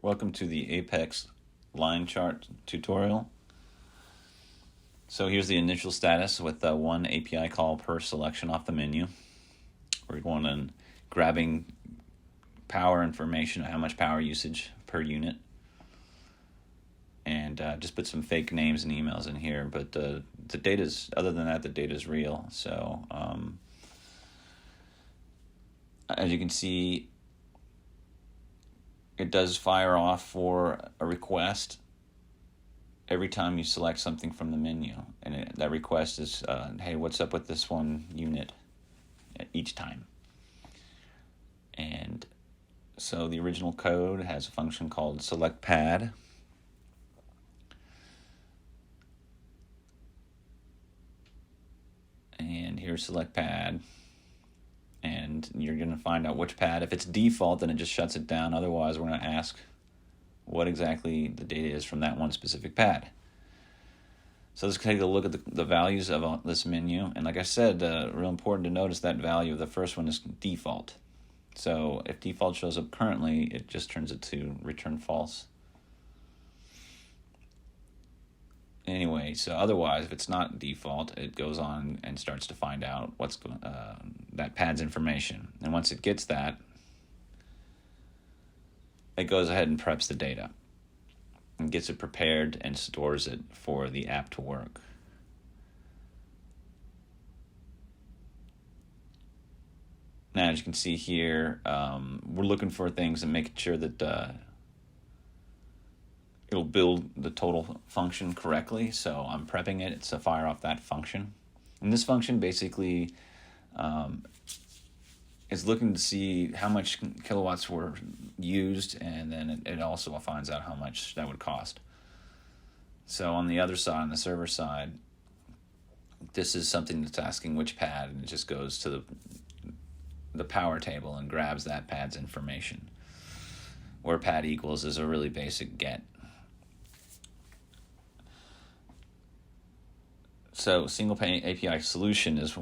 Welcome to the Apex line chart tutorial. So here's the initial status with one API call per selection off the menu. We're going and grabbing power information, how much power usage per unit, and just put some fake names and emails in here. But the data's, other than that, the data's real. So as you can see, it does fire off for a request every time you select something from the menu. And that request is, hey, what's up with this one unit each time? And so the original code has a function called selectPad. And here's selectPad. And you're going to find out which pad. If it's default, then it just shuts it down. Otherwise, we're going to ask what exactly the data is from that one specific pad. So let's take a look at the values of this menu. And like I said, real important to notice that value of the first one is default. So if default shows up currently, it just turns it to return false. Anyway, so otherwise, if it's not default, it goes on and starts to find out what's that pad's information. And once it gets that, it goes ahead and preps the data and gets it prepared and stores it for the app to work. Now, as you can see here, we're looking for things and making sure that it'll build the total function correctly. So I'm prepping it. It's to fire off that function. And this function basically is looking to see how much kilowatts were used, and then it also finds out how much that would cost. So on the other side, on the server side, this is something that's asking which pad, and it just goes to the power table and grabs that pad's information. Where pad equals is a really basic get. So single API solution is,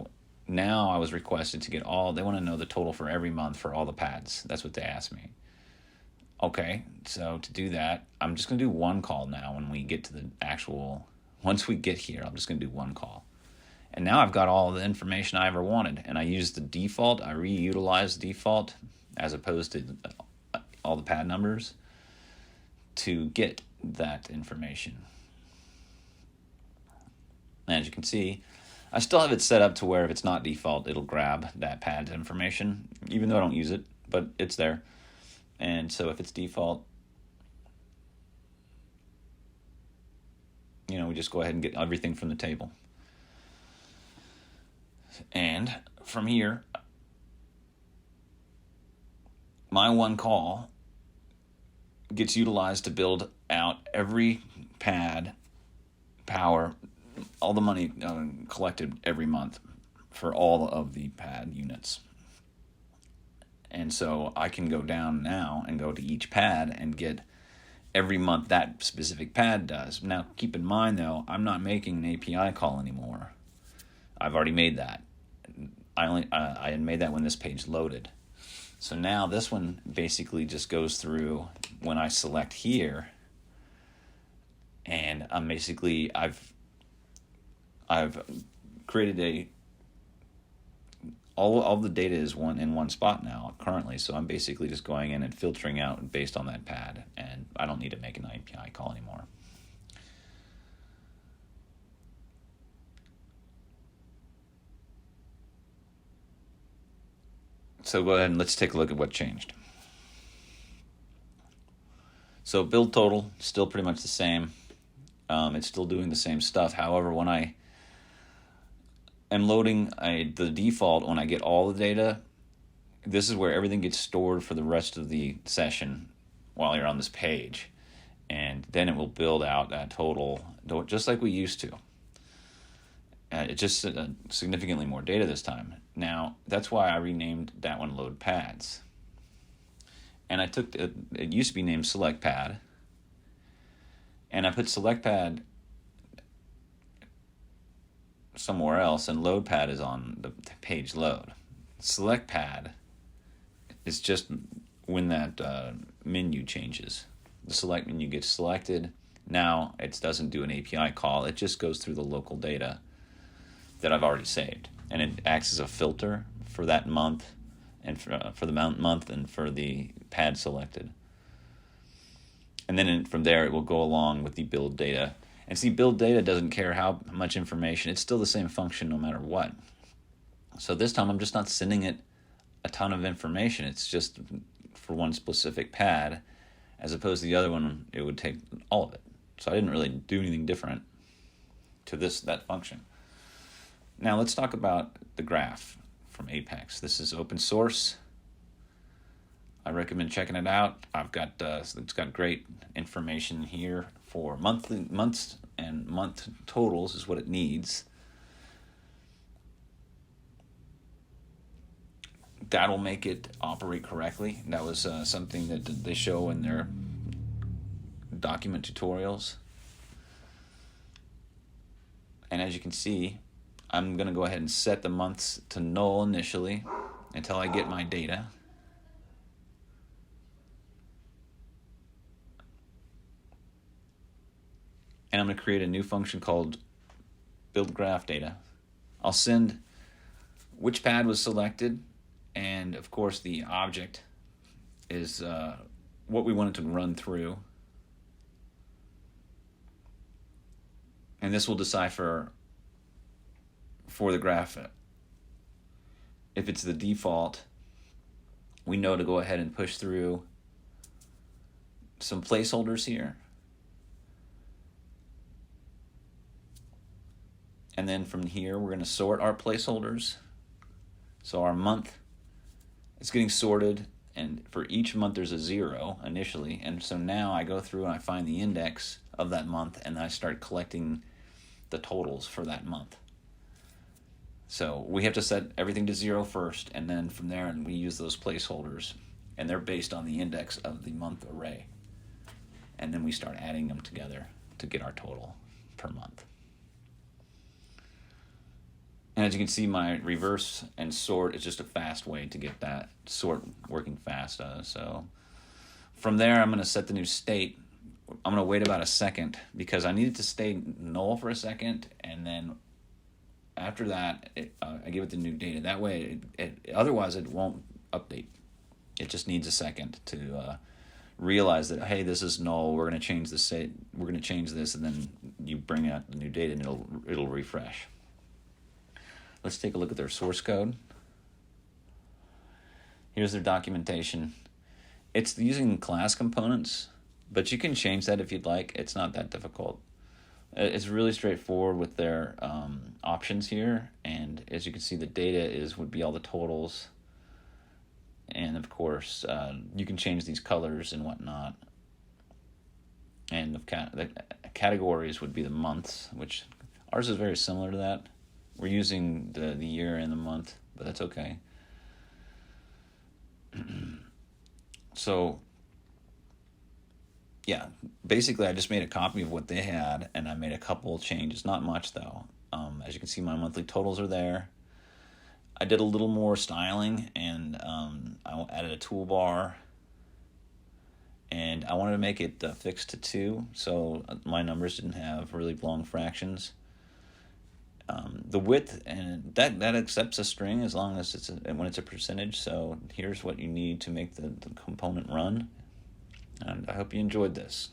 now I was requested to get they want to know the total for every month for all the pads. That's what they asked me. Okay, so to do that, I'm just going to do one call now when we get to the actual, once we get here, I'm just going to do one call. And now I've got all the information I ever wanted. And I used the default, I reutilized the default as opposed to all the pad numbers to get that information. As you can see, I still have it set up to where if it's not default, it'll grab that pad's information, even though I don't use it, but it's there. And so if it's default, we just go ahead and get everything from the table. And from here, my one call gets utilized to build out every pad power, all the money collected every month for all of the pad units. And so I can go down now and go to each pad and get every month that specific pad does. Now, keep in mind, though, I'm not making an API call anymore. I've already made that. I had made that when this page loaded. So now this one basically just goes through when I select here, and I'm basically, I've created all the data is in one spot now currently, so I'm basically just going in and filtering out based on that pad, and I don't need to make an API call anymore. So go ahead and let's take a look at what changed. So build total, still pretty much the same. It's still doing the same stuff. However, when I am loading the default, when I get all the data, this is where everything gets stored for the rest of the session while you're on this page. And then it will build out that total, just like we used to. It's just significantly more data this time. Now, that's why I renamed that one Load Pads. And I took, it used to be named Select Pad, and I put Select Pad somewhere else, and Load Pad is on the page load. Select Pad is just when that menu changes. the select menu gets selected. Now it doesn't do an API call. It just goes through the local data that I've already saved. And it acts as a filter for that month and for the month and for the pad selected. And then from there, it will go along with the build data. And see, build data doesn't care how much information. It's still the same function no matter what. So this time, I'm just not sending it a ton of information. It's just for one specific pad, as opposed to the other one, it would take all of it. So I didn't really do anything different to that function. Now let's talk about the graph from Apex. This is open source. I recommend checking it out. It's got great information here for months and month totals is what it needs. That'll make it operate correctly. That was something that they show in their document tutorials. And as you can see, I'm going to go ahead and set the months to null initially until I get my data. And I'm going to create a new function called build graph data. I'll send which pad was selected, and of course the object is what we want it to run through. And this will decipher for the graph. If it's the default, we know to go ahead and push through some placeholders here. And then from here, we're going to sort our placeholders. So our month is getting sorted, and for each month there's a 0 initially. And so now I go through and I find the index of that month, and I start collecting the totals for that month. So we have to set everything to 0 first, and then from there we use those placeholders, and they're based on the index of the month array. And then we start adding them together to get our total per month. And as you can see, my reverse and sort is just a fast way to get that sort working fast. So from there, I'm going to set the new state. I'm going to wait about a second because I need it to stay null for a second, and then after that, I give it the new data. That way, otherwise it won't update. It just needs a second to realize that, hey, this is null. We're going to change the state. We're going to change this, and then you bring out the new data, and it'll refresh. Let's take a look at their source code. Here's their documentation. It's using class components, but you can change that if you'd like. It's not that difficult. It's really straightforward with their options here, and as you can see, the data would be all the totals, and of course, you can change these colors and whatnot. And the categories would be the months, which ours is very similar to that. We're using the year and the month, but that's okay. So, yeah, basically I just made a copy of what they had, and I made a couple of changes, not much though. As you can see, my monthly totals are there. I did a little more styling, and I added a toolbar, and I wanted to make it fixed to 2, so my numbers didn't have really long fractions. The width, and that accepts a string as long as when it's a percentage. So here's what you need to make the component run. And I hope you enjoyed this.